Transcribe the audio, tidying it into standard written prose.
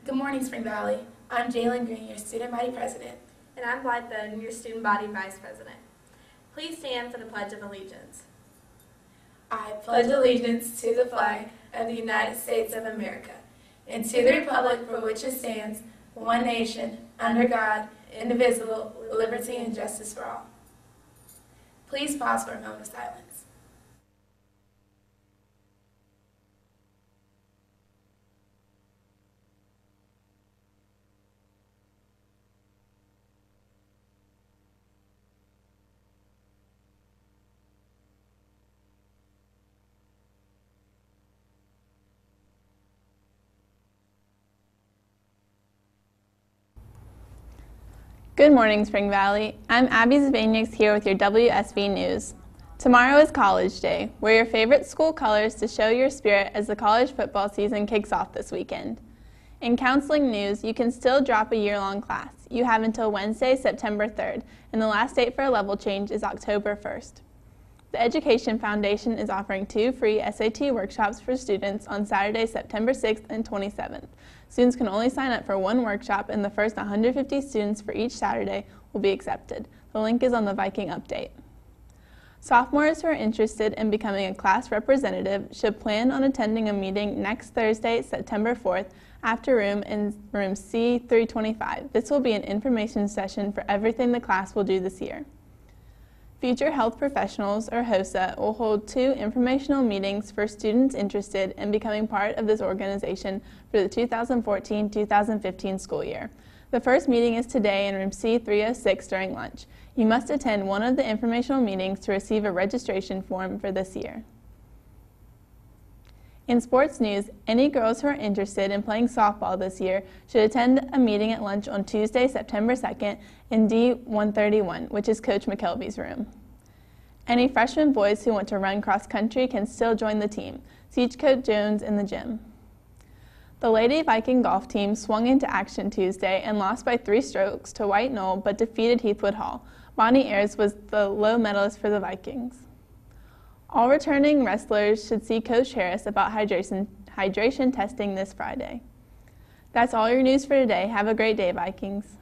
Good morning, Spring Valley. I'm Jalen Green, your student body president. And I'm Blythe Bowden, your student body vice president. Please stand for the Pledge of Allegiance. I pledge allegiance to the flag of the United States of America and to the republic for which it stands, one nation, under God, indivisible, with liberty and justice for all. Please pause for a moment of silence. Good morning, Spring Valley. I'm Abby Zvaniaks here with your WSV News. Tomorrow is College Day. Wear your favorite school colors to show your spirit as the college football season kicks off this weekend. In counseling news, you can still drop a year-long class. You have until Wednesday, September 3rd, and the last date for a level change is October 1st. The Education Foundation is offering 2 free SAT workshops for students on Saturday, September 6th and 27th. Students can only sign up for 1 workshop, and the first 150 students for each Saturday will be accepted. The link is on the Viking update. Sophomores who are interested in becoming a class representative should plan on attending a meeting next Thursday, September 4th, after room in room C325. This will be an information session for everything the class will do this year. Future Health Professionals, or HOSA, will hold 2 informational meetings for students interested in becoming part of this organization for the 2014-2015 school year. The first meeting is today in room C306 during lunch. You must attend one of the informational meetings to receive a registration form for this year. In sports news, any girls who are interested in playing softball this year should attend a meeting at lunch on Tuesday, September 2nd in D131, which is Coach McKelvey's room. Any freshman boys who want to run cross country can still join the team. See Coach Jones in the gym. The Lady Viking golf team swung into action Tuesday and lost by 3 strokes to White Knoll, but defeated Heathwood Hall. Bonnie Ayers was the low medalist for the Vikings. All returning wrestlers should see Coach Harris about hydration testing this Friday. That's all your news for today. Have a great day, Vikings.